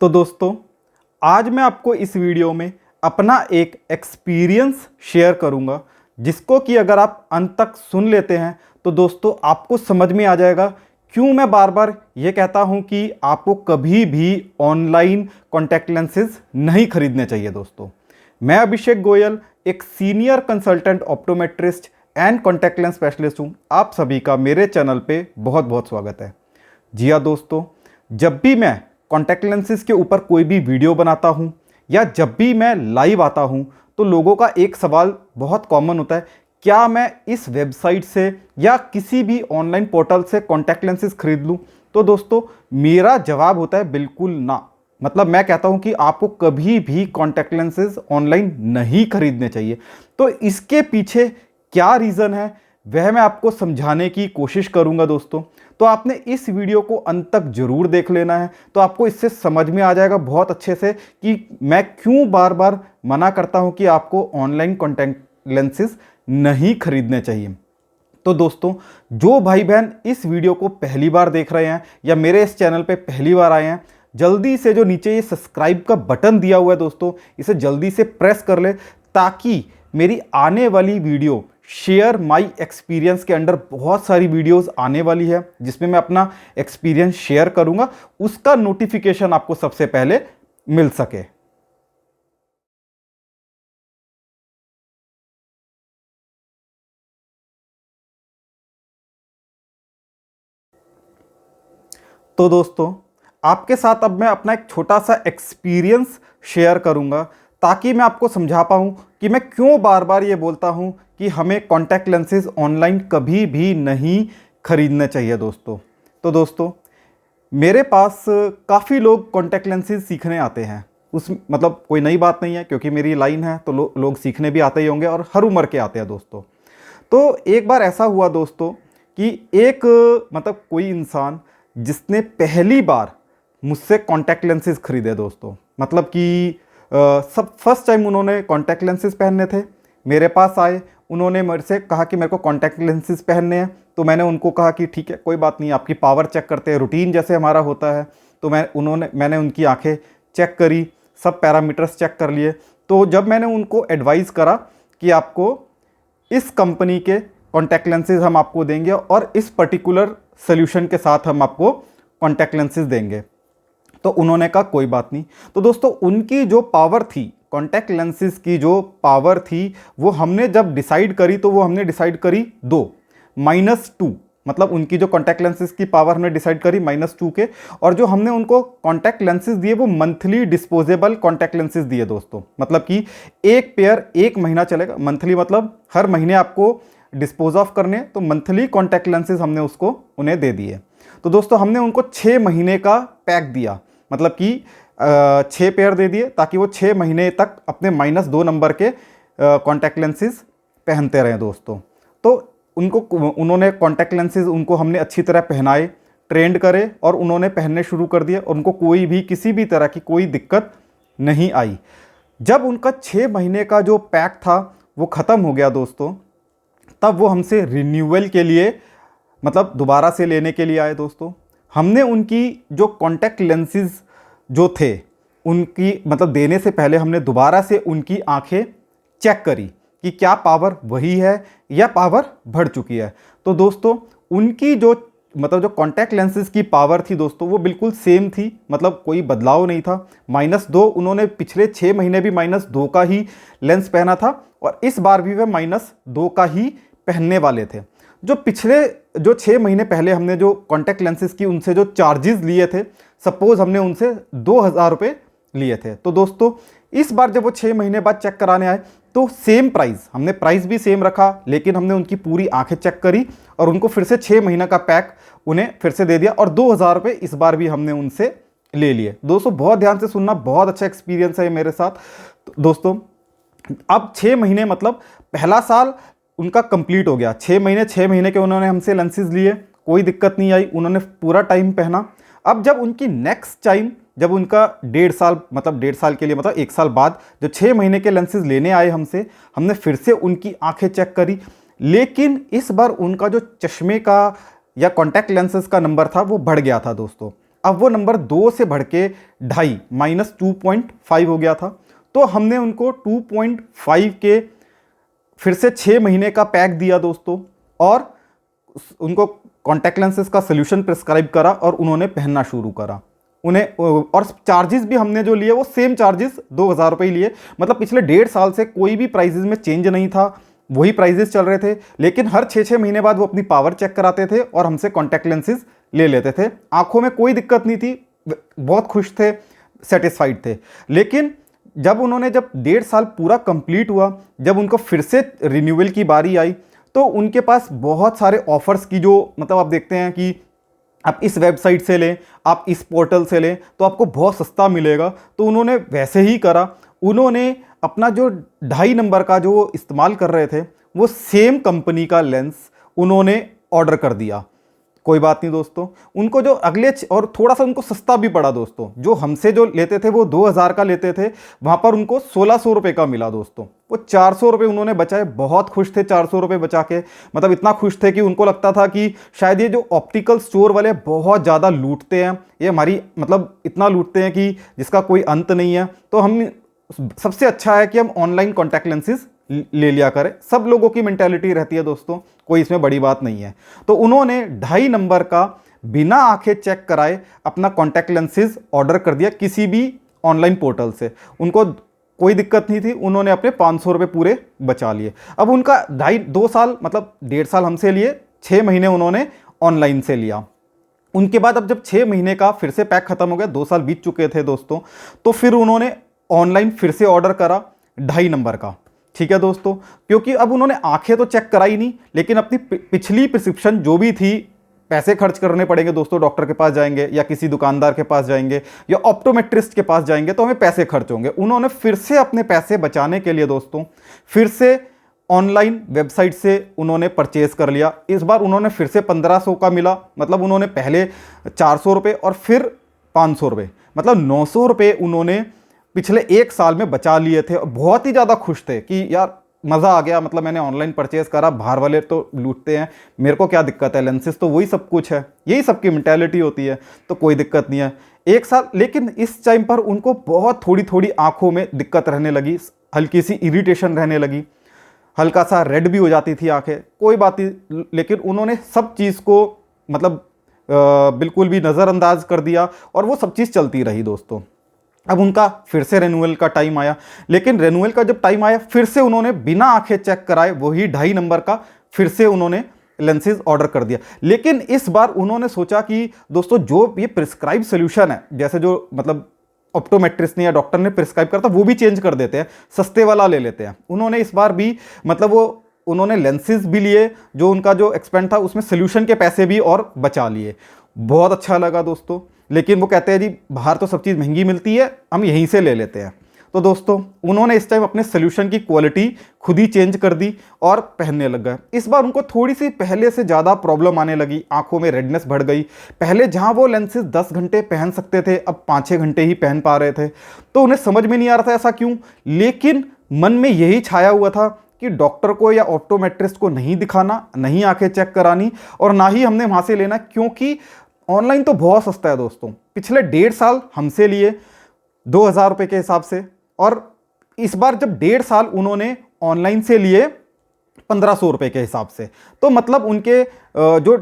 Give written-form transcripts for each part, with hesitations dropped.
तो दोस्तों, आज मैं आपको इस वीडियो में अपना एक एक्सपीरियंस शेयर करूंगा, जिसको कि अगर आप अंत तक सुन लेते हैं तो दोस्तों आपको समझ में आ जाएगा क्यों मैं बार बार ये कहता हूं कि आपको कभी भी ऑनलाइन कॉन्टैक्ट लेंसेज नहीं खरीदने चाहिए। दोस्तों, मैं अभिषेक गोयल, एक senior consultant optometrist and contact lens specialist हूं। आप सभी का मेरे चैनल पे बहुत बहुत स्वागत है। जी हाँ दोस्तों, जब भी मैं कॉन्टैक्ट लेंसेज के ऊपर कोई भी वीडियो बनाता हूं या जब भी मैं लाइव आता हूं तो लोगों का एक सवाल बहुत कॉमन होता है, क्या मैं इस वेबसाइट से या किसी भी ऑनलाइन पोर्टल से कॉन्टैक्ट लेंसेज खरीद लूं? तो दोस्तों, मेरा जवाब होता है बिल्कुल ना। मतलब मैं कहता हूं कि आपको कभी भी कॉन्टैक्ट लेंसेज ऑनलाइन नहीं खरीदने चाहिए। तो इसके पीछे क्या रीज़न है वह मैं आपको समझाने की कोशिश करूंगा दोस्तों। तो आपने इस वीडियो को अंत तक जरूर देख लेना है, तो आपको इससे समझ में आ जाएगा बहुत अच्छे से कि मैं क्यों बार बार मना करता हूं कि आपको ऑनलाइन कॉन्टैक्ट लेंसेज नहीं खरीदने चाहिए। तो दोस्तों, जो भाई बहन इस वीडियो को पहली बार देख रहे हैं या मेरे इस चैनल पे पहली बार आए हैं, जल्दी से जो नीचे ये सब्सक्राइब का बटन दिया हुआ है दोस्तों, इसे जल्दी से प्रेस कर ले, ताकि मेरी आने वाली वीडियो शेयर माई एक्सपीरियंस के अंडर बहुत सारी वीडियोस आने वाली है जिसमें मैं अपना एक्सपीरियंस शेयर करूंगा, उसका नोटिफिकेशन आपको सबसे पहले मिल सके। तो दोस्तों, आपके साथ अब मैं अपना एक छोटा सा एक्सपीरियंस शेयर करूंगा, ताकि मैं आपको समझा पाऊं कि मैं क्यों बार बार ये बोलता हूं कि हमें कॉन्टैक्ट लेंसेज ऑनलाइन कभी भी नहीं खरीदने चाहिए दोस्तों। तो दोस्तों, मेरे पास काफ़ी लोग कॉन्टैक्ट लेंसेज सीखने आते हैं। उस मतलब कोई नई बात नहीं है, क्योंकि मेरी लाइन है तो लोग सीखने भी आते ही होंगे और हर उम्र के आते हैं दोस्तों। तो एक बार ऐसा हुआ दोस्तों कि एक मतलब कोई इंसान जिसने पहली बार मुझसे कॉन्टैक्ट लेंसेज खरीदे दोस्तों, मतलब कि सब फर्स्ट टाइम उन्होंने कॉन्टैक्ट लेंसेज पहनने थे, मेरे पास आए, उन्होंने मेरे से कहा कि मेरे को कॉन्टैक्ट लेंसेज पहनने हैं। तो मैंने उनको कहा कि ठीक है, कोई बात नहीं, आपकी पावर चेक करते हैं, रूटीन जैसे हमारा होता है। तो मैंने उनकी आंखें चेक करी, सब पैरामीटर्स चेक कर लिए। तो जब मैंने उनको एडवाइस करा कि आपको इस कंपनी के कॉन्टैक्ट लेंसेज हम आपको देंगे और इस पर्टिकुलर सोल्यूशन के साथ हम आपको कॉन्टैक्ट लेंसेज देंगे, तो उन्होंने कहा कोई बात नहीं। तो दोस्तों, उनकी जो पावर थी, कॉन्टैक्ट लेंसेज की जो पावर थी, वो हमने जब डिसाइड करी तो वो हमने डिसाइड करी -2, मतलब उनकी जो कॉन्टैक्ट लेंसेज की पावर हमने डिसाइड करी -2 के। और जो हमने उनको कॉन्टैक्ट लेंसेज दिए वो मंथली डिस्पोजेबल कॉन्टैक्ट लेंसेज दिए दोस्तों, मतलब कि एक पेयर 1 महीना चलेगा। मंथली मतलब हर महीने आपको डिस्पोज ऑफ करने, तो मंथली कॉन्टैक्ट लेंसेज हमने उन्हें दे दिए। तो दोस्तों, हमने उनको 6 महीने का पैक दिया, मतलब कि 6 पेयर दे दिए, ताकि वो 6 महीने तक अपने -2 नंबर के कॉन्टैक्ट लेंसेज पहनते रहें दोस्तों। तो उन्होंने कॉन्टैक्ट लेंसेज उनको हमने अच्छी तरह पहनाए, ट्रेंड करे और उन्होंने पहनने शुरू कर दिए और उनको कोई भी किसी भी तरह की कोई दिक्कत नहीं आई। जब उनका 6 महीने का जो पैक था वो ख़त्म हो गया दोस्तों, तब वो हमसे रिन्यूअल के लिए, मतलब दोबारा से लेने के लिए आए दोस्तों। हमने उनकी जो कॉन्टैक्ट लेंसेज जो थे, उनकी मतलब देने से पहले हमने दोबारा से उनकी आंखें चेक करी कि क्या पावर वही है या पावर बढ़ चुकी है। तो दोस्तों, उनकी जो जो कॉन्टैक्ट लेंसेज की पावर थी दोस्तों, वो बिल्कुल सेम थी, मतलब कोई बदलाव नहीं था। -2, उन्होंने पिछले 6 महीने भी -2 का ही लेंस पहना था और इस बार भी वे -2 का ही पहनने वाले थे। जो पिछले 6 महीने पहले हमने जो कॉन्टैक्ट लेंसेज की उनसे जो चार्जेस लिए थे, सपोज हमने उनसे 2000 रुपये लिए थे, तो दोस्तों इस बार जब वो 6 महीने बाद चेक कराने आए तो सेम प्राइस, हमने प्राइस भी सेम रखा, लेकिन हमने उनकी पूरी आंखें चेक करी और उनको फिर से 6 महीने का पैक उन्हें फिर से दे दिया और 2000 रुपये इस बार भी हमने उनसे ले लिए। दोस्तों, बहुत ध्यान से सुनना, बहुत अच्छा एक्सपीरियंस है मेरे साथ। तो दोस्तों, अब 6 महीने मतलब पहला साल उनका कंप्लीट हो गया। 6 महीने के उन्होंने हमसे लेंसेज लिए, कोई दिक्कत नहीं आई, उन्होंने पूरा टाइम पहना। अब जब उनकी नेक्स्ट टाइम, जब उनका 1.5 साल के लिए, मतलब 1 साल बाद जो 6 महीने के लेंसेज लेने आए हमसे, हमने फिर से उनकी आंखें चेक करी, लेकिन इस बार उनका जो चश्मे का या कॉन्टैक्ट लेंसेज का नंबर था वो बढ़ गया था दोस्तों। अब वो नंबर 2 से बढ़ के 2.5 -2.5 हो गया था। तो हमने उनको 2.5 के फिर से 6 महीने का पैक दिया दोस्तों, और उनको कॉन्टैक्ट लेंसेज का सोल्यूशन प्रिस्क्राइब करा और उन्होंने पहनना शुरू करा। उन्हें और चार्जेस भी हमने जो लिए वो सेम चार्जेस 2,000 रुपये लिए। मतलब पिछले 1.5 साल से कोई भी प्राइजेस में चेंज नहीं था, वही प्राइजेस चल रहे थे। लेकिन हर 6-6 महीने बाद वो अपनी पावर चेक कराते थे और हमसे कॉन्टैक्ट लेंसेज ले लेते थे। आंखों में कोई दिक्कत नहीं थी, बहुत खुश थे, सेटिस्फाइड थे। लेकिन जब 1.5 साल पूरा कंप्लीट हुआ, जब उनको फिर से रिन्यूअल की बारी आई, तो उनके पास बहुत सारे ऑफर्स की, जो मतलब आप देखते हैं कि आप इस वेबसाइट से लें, आप इस पोर्टल से लें तो आपको बहुत सस्ता मिलेगा। तो उन्होंने वैसे ही करा। उन्होंने अपना जो 2.5 नंबर का जो वो इस्तेमाल कर रहे थे, वो सेम कंपनी का लेंस उन्होंने ऑर्डर कर दिया। कोई बात नहीं दोस्तों, उनको जो अगले और थोड़ा सा उनको सस्ता भी पड़ा दोस्तों। जो हमसे जो लेते थे वो 2,000 का लेते थे, वहाँ पर उनको 1,600 रुपये का मिला दोस्तों। वो 400 रुपये उन्होंने बचाए, बहुत खुश थे 400 रुपये बचा के। मतलब इतना खुश थे कि उनको लगता था कि शायद ये जो ऑप्टिकल स्टोर वाले बहुत ज़्यादा लूटते हैं, ये हमारी मतलब इतना लूटते हैं कि जिसका कोई अंत नहीं है। तो हम सबसे अच्छा है कि हम ऑनलाइन कॉन्टैक्ट लेंसेज ले लिया करें। सब लोगों की मेंटालिटी रहती है दोस्तों, कोई इसमें बड़ी बात नहीं है। तो उन्होंने 2.5 नंबर का बिना आंखें चेक कराए अपना कॉन्टैक्ट लेंसेज ऑर्डर कर दिया किसी भी ऑनलाइन पोर्टल से। उनको कोई दिक्कत नहीं थी, उन्होंने अपने 500 रुपये पूरे बचा लिए। अब उनका 2 साल मतलब 1.5 साल हमसे लिए, 6 महीने उन्होंने ऑनलाइन से लिया। उनके बाद अब जब 6 महीने का फिर से पैक खत्म हो गया, 2 साल बीत चुके थे दोस्तों, तो फिर उन्होंने ऑनलाइन फिर से ऑर्डर करा 2.5 नंबर का। ठीक है दोस्तों, क्योंकि अब उन्होंने आंखें तो चेक कराई नहीं, लेकिन अपनी पिछली प्रिस्क्रिप्शन जो भी थी, पैसे खर्च करने पड़ेंगे दोस्तों। डॉक्टर के पास जाएंगे या किसी दुकानदार के पास जाएंगे या ऑप्टोमेट्रिस्ट के पास जाएंगे तो हमें पैसे खर्च होंगे। उन्होंने फिर से अपने पैसे बचाने के लिए दोस्तों फिर से ऑनलाइन वेबसाइट से उन्होंने परचेज कर लिया। इस बार उन्होंने फिर से 1500 का मिला। मतलब उन्होंने पहले 400 रुपये और फिर 500 रुपये, मतलब 900 रुपये उन्होंने पिछले 1 साल में बचा लिए थे। बहुत ही ज़्यादा खुश थे कि यार मज़ा आ गया, मतलब मैंने ऑनलाइन परचेज़ करा, बाहर वाले तो लूटते हैं, मेरे को क्या दिक्कत है, लेंसेज तो वही सब कुछ है। यही सबकी मेंटालिटी होती है, तो कोई दिक्कत नहीं है 1 साल। लेकिन इस टाइम पर उनको बहुत थोड़ी थोड़ी आंखों में दिक्कत रहने लगी, हल्की सी इरिटेशन रहने लगी, हल्का सा रेड भी हो जाती थी आंखें। कोई बात नहीं, लेकिन उन्होंने सब चीज़ को मतलब बिल्कुल भी नज़रअंदाज कर दिया और वो सब चीज़ चलती रही दोस्तों। अब उनका फिर से रेन्यूअल का टाइम आया, लेकिन रेन्यूअल का जब टाइम आया फिर से उन्होंने बिना आंखें चेक कराए वही 2.5 नंबर का फिर से उन्होंने लेंसेज ऑर्डर कर दिया। लेकिन इस बार उन्होंने सोचा कि दोस्तों जो ये प्रिस्क्राइब सोल्यूशन है, जैसे जो मतलब ऑप्टोमेट्रिस्ट ने या डॉक्टर ने प्रिस्क्राइब करता वो भी चेंज कर देते हैं, सस्ते वाला ले लेते हैं। उन्होंने इस बार भी मतलब उन्होंने लेंसेज भी लिए, जो उनका जो एक्सपेंड था उसमें सोल्यूशन के पैसे भी और बचा लिए। बहुत अच्छा लगा दोस्तों। लेकिन वो कहते हैं जी बाहर तो सब चीज़ महंगी मिलती है, हम यहीं से ले लेते हैं। तो दोस्तों उन्होंने इस टाइम अपने सोल्यूशन की क्वालिटी खुद ही चेंज कर दी और पहनने लग गए। इस बार उनको थोड़ी सी पहले से ज़्यादा प्रॉब्लम आने लगी, आंखों में रेडनेस बढ़ गई। पहले जहां वो लेंसेज 10 घंटे पहन सकते थे, अब 5-6 घंटे ही पहन पा रहे थे। तो उन्हें समझ में नहीं आ रहा था ऐसा क्यों, लेकिन मन में यही छाया हुआ था कि डॉक्टर को या ऑप्टोमेट्रिस्ट को नहीं दिखाना, नहीं आंखें चेक करानी और ना ही हमने वहाँ से लेना, क्योंकि ऑनलाइन तो बहुत सस्ता है दोस्तों। पिछले 1.5 साल हमसे लिए 2,000 रुपये के हिसाब से, और इस बार जब 1.5 साल उन्होंने ऑनलाइन से लिए 1,500 रुपये के हिसाब से। तो मतलब उनके जो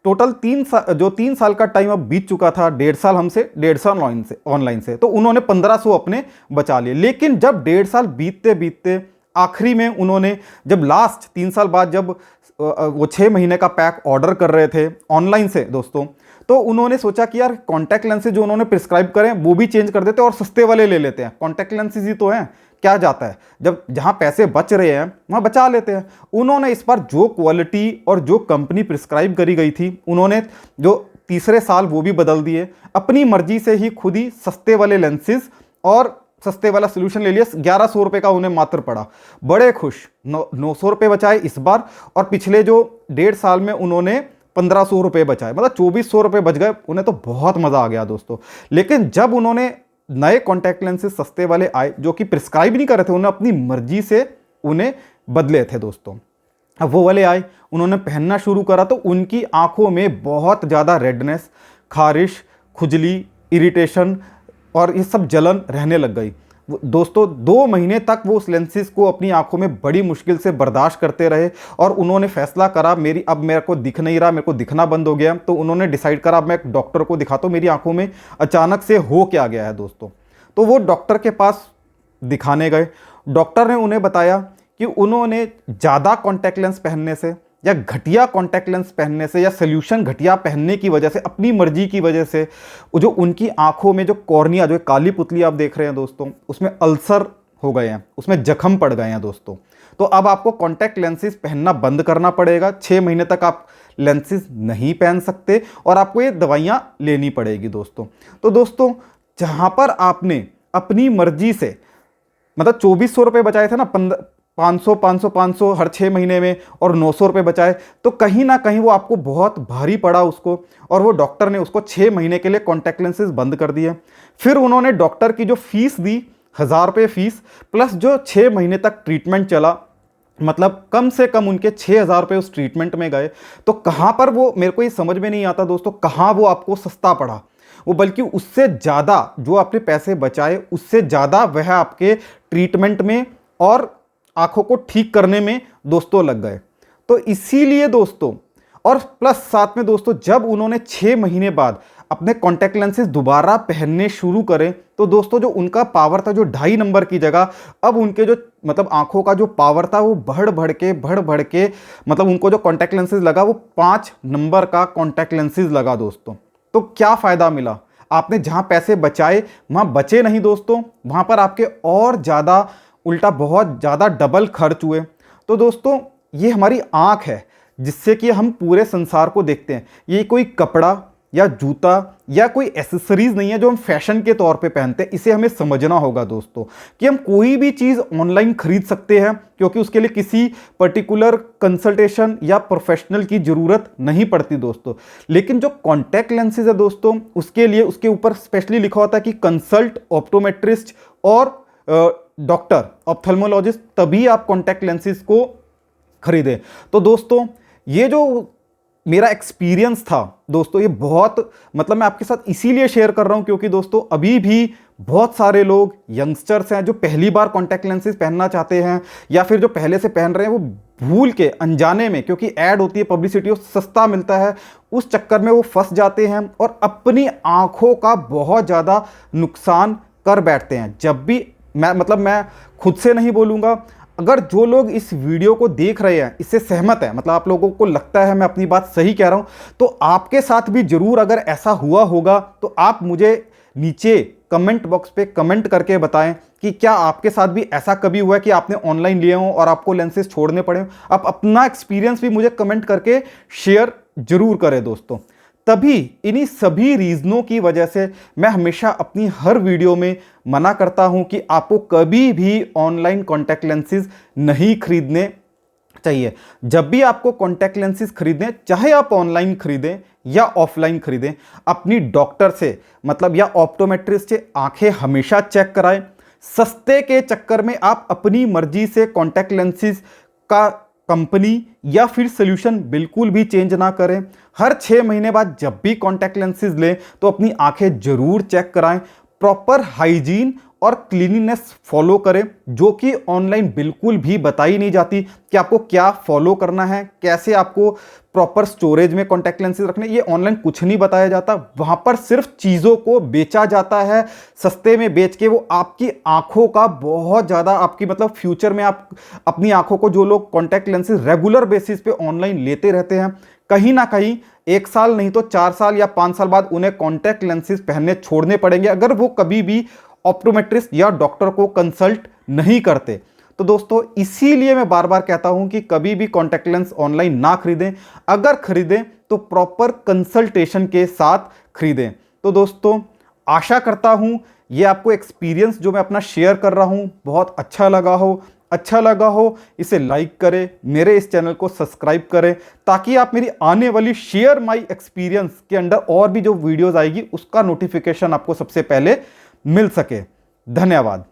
टोटल 3 साल का टाइम अब बीत चुका था, 1.5 साल हमसे, 1.5 साल ऑनलाइन से, तो उन्होंने 1,500 अपने बचा लिए। लेकिन जब 1.5 साल बीतते बीतते आखिरी में उन्होंने जब लास्ट 3 साल बाद जब वो 6 महीने का पैक ऑर्डर कर रहे थे ऑनलाइन से दोस्तों, तो उन्होंने सोचा कि यार कॉन्टैक्ट लेंसेज जो उन्होंने प्रिस्क्राइब करें वो भी चेंज कर देते और सस्ते वाले ले लेते हैं। कॉन्टैक्ट लेंसेज ही तो हैं, क्या जाता है, जब जहां पैसे बच रहे हैं वहां बचा लेते हैं। उन्होंने इस बार जो क्वालिटी और जो कंपनी प्रिस्क्राइब करी गई थी, उन्होंने जो तीसरे साल वो भी बदल दिए, अपनी मर्जी से ही खुद ही सस्ते वाले लेंसेज और सस्ते वाला सोल्यूशन ले लिया। 1,100 रुपये का उन्हें मात्र पड़ा। बड़े खुश, 900 रुपये बचाए इस बार, और पिछले जो 1.5 साल में उन्होंने 1,500 रुपये बचाए, मतलब 2,400 रुपये बच गए। उन्हें तो बहुत मज़ा आ गया दोस्तों। लेकिन जब उन्होंने नए कॉन्टैक्ट लेंसेज सस्ते वाले आए जो कि प्रिस्क्राइब नहीं कर रहे थे, उन्हें अपनी मर्जी से उन्हें बदले थे दोस्तों, अब वो वाले आए, उन्होंने पहनना शुरू करा तो उनकी आंखों में बहुत ज़्यादा रेडनेस, खारिश, खुजली, इरिटेशन और ये सब जलन रहने लग गई। दोस्तों 2 महीने तक वो उस लेंसेज को अपनी आंखों में बड़ी मुश्किल से बर्दाश्त करते रहे और उन्होंने फैसला करा अब मेरे को दिख नहीं रहा, मेरे को दिखना बंद हो गया। तो उन्होंने डिसाइड करा अब मैं एक डॉक्टर को दिखाता हूँ, मेरी आंखों में अचानक से हो क्या गया है दोस्तों। तो वो डॉक्टर के पास दिखाने गए। डॉक्टर ने उन्हें बताया कि उन्होंने ज़्यादा कॉन्टैक्ट लेंस पहनने से या घटिया कॉन्टैक्ट लेंस पहनने से या सोल्यूशन घटिया पहनने की वजह से, अपनी मर्जी की वजह से, जो उनकी आंखों में जो कॉर्निया, जो काली पुतली आप देख रहे हैं दोस्तों, उसमें अल्सर हो गए हैं, उसमें जख्म पड़ गए हैं दोस्तों। तो अब आपको कॉन्टैक्ट लेंसेज पहनना बंद करना पड़ेगा। 6 महीने तक आप लेंसेज नहीं पहन सकते और आपको ये दवाइयाँ लेनी पड़ेगी दोस्तों। तो दोस्तों जहाँ पर आपने अपनी मर्जी से मतलब 2400 रुपये बचाए थे ना, 500 500 500 हर 6 महीने में, और 900 रुपये बचाए, तो कहीं ना कहीं वो आपको बहुत भारी पड़ा उसको, और वो डॉक्टर ने उसको 6 महीने के लिए कॉन्टैक्ट लेंसेज बंद कर दिए। फिर उन्होंने डॉक्टर की जो फीस दी, 1000 रुपये फीस, प्लस जो 6 महीने तक ट्रीटमेंट चला, मतलब कम से कम उनके 6000 रुपये उस ट्रीटमेंट में गए। तो कहाँ पर वो, मेरे को ये समझ में नहीं आता दोस्तों, कहाँ वो आपको सस्ता पड़ा। वो बल्कि उससे ज़्यादा जो आपने पैसे बचाए, उससे ज़्यादा वह आपके ट्रीटमेंट में और आंखों को ठीक करने में दोस्तों लग गए। तो इसीलिए दोस्तों, और प्लस साथ में दोस्तों, जब उन्होंने 6 महीने बाद अपने कॉन्टैक्ट लेंसेज दोबारा पहनने शुरू करें, तो दोस्तों जो उनका पावर था, जो 2.5 नंबर की जगह अब उनके जो मतलब आंखों का जो पावर था वो बढ़ बढ़ के मतलब उनको जो कॉन्टैक्ट लेंसेज लगा वो 5 नंबर का कॉन्टैक्ट लेंसेज लगा दोस्तों। तो क्या फ़ायदा मिला? आपने जहाँ पैसे बचाए वहाँ बचे नहीं दोस्तों, वहाँ पर आपके और ज़्यादा उल्टा बहुत ज़्यादा डबल खर्च हुए। तो दोस्तों ये हमारी आँख है जिससे कि हम पूरे संसार को देखते हैं। ये कोई कपड़ा या जूता या कोई एसेसरीज नहीं है जो हम फैशन के तौर पे पहनते हैं। इसे हमें समझना होगा दोस्तों कि हम कोई भी चीज़ ऑनलाइन खरीद सकते हैं, क्योंकि उसके लिए किसी पर्टिकुलर कंसल्टेशन या प्रोफेशनल की ज़रूरत नहीं पड़ती दोस्तों। लेकिन जो कॉन्टैक्ट लेंसेज है दोस्तों, उसके लिए उसके ऊपर स्पेशली लिखा होता है कि कंसल्ट ऑप्टोमेट्रिस्ट और डॉक्टर ऑप्थेल्मोलॉजिस्ट, तभी आप कॉन्टैक्ट लेंसेज को खरीदें। तो दोस्तों ये जो मेरा एक्सपीरियंस था दोस्तों, ये बहुत मतलब मैं आपके साथ इसीलिए शेयर कर रहा हूं क्योंकि दोस्तों अभी भी बहुत सारे लोग यंगस्टर्स हैं जो पहली बार कॉन्टैक्ट लेंसेज पहनना चाहते हैं, या फिर जो पहले से पहन रहे हैं वो भूल के अनजाने में, क्योंकि ऐड होती है, पब्लिसिटी सस्ता मिलता है, उस चक्कर में वो फंस जाते हैं और अपनी आंखों का बहुत ज़्यादा नुकसान कर बैठते हैं। जब भी मैं खुद से नहीं बोलूँगा, अगर जो लोग इस वीडियो को देख रहे हैं इससे सहमत है, मतलब आप लोगों को लगता है मैं अपनी बात सही कह रहा हूं, तो आपके साथ भी जरूर अगर ऐसा हुआ होगा तो आप मुझे नीचे कमेंट बॉक्स पे कमेंट करके बताएं कि क्या आपके साथ भी ऐसा कभी हुआ है कि आपने ऑनलाइन लिए हो और आपको लेंसेज छोड़ने पड़े हो। आप अपना एक्सपीरियंस भी मुझे कमेंट करके शेयर जरूर करें दोस्तों। तभी इन्हीं सभी रीजनों की वजह से मैं हमेशा अपनी हर वीडियो में मना करता हूं कि आपको कभी भी ऑनलाइन कॉन्टैक्ट लेंसेज नहीं खरीदने चाहिए। जब भी आपको कॉन्टैक्ट लेंसेज खरीदें, चाहे आप ऑनलाइन खरीदें या ऑफलाइन खरीदें, अपनी डॉक्टर से मतलब या ऑप्टोमेट्रिस्ट से आंखें हमेशा चेक कराएं। सस्ते के चक्कर में आप अपनी मर्जी से कॉन्टैक्ट लेंसेज का कंपनी या फिर सोल्यूशन बिल्कुल भी चेंज ना करें। हर 6 महीने बाद जब भी कॉन्टैक्ट लेंसेज लें तो अपनी आंखें जरूर चेक कराएं। प्रॉपर हाइजीन और क्लीनिनेस फॉलो करें, जो कि ऑनलाइन बिल्कुल भी बताई नहीं जाती कि आपको क्या फॉलो करना है, कैसे आपको प्रॉपर स्टोरेज में कॉन्टैक्ट लेंसेज रखने, ये ऑनलाइन कुछ नहीं बताया जाता। वहां पर सिर्फ चीज़ों को बेचा जाता है, सस्ते में बेच के वो आपकी आंखों का बहुत ज़्यादा आपकी मतलब फ्यूचर में आप अपनी आंखों को, जो लोग कॉन्टैक्ट लेंसेज रेगुलर बेसिस पे ऑनलाइन लेते रहते हैं, कहीं ना कहीं 1 साल नहीं तो 4 साल या 5 साल बाद उन्हें कॉन्टैक्ट लेंसेज पहनने छोड़ने पड़ेंगे अगर वो कभी भी ऑप्टोमेट्रिस्ट या डॉक्टर को कंसल्ट नहीं करते। तो दोस्तों इसीलिए मैं बार बार कहता हूं कि कभी भी कॉन्टैक्ट लेंस ऑनलाइन ना खरीदें, अगर खरीदें तो प्रॉपर कंसल्टेशन के साथ खरीदें। तो दोस्तों आशा करता हूं ये आपको एक्सपीरियंस जो मैं अपना शेयर कर रहा हूं बहुत अच्छा लगा हो इसे लाइक करें, मेरे इस चैनल को सब्सक्राइब करें, ताकि आप मेरी आने वाली शेयर माई एक्सपीरियंस के अंदर और भी जो वीडियोस आएगी उसका नोटिफिकेशन आपको सबसे पहले मिल सके। धन्यवाद।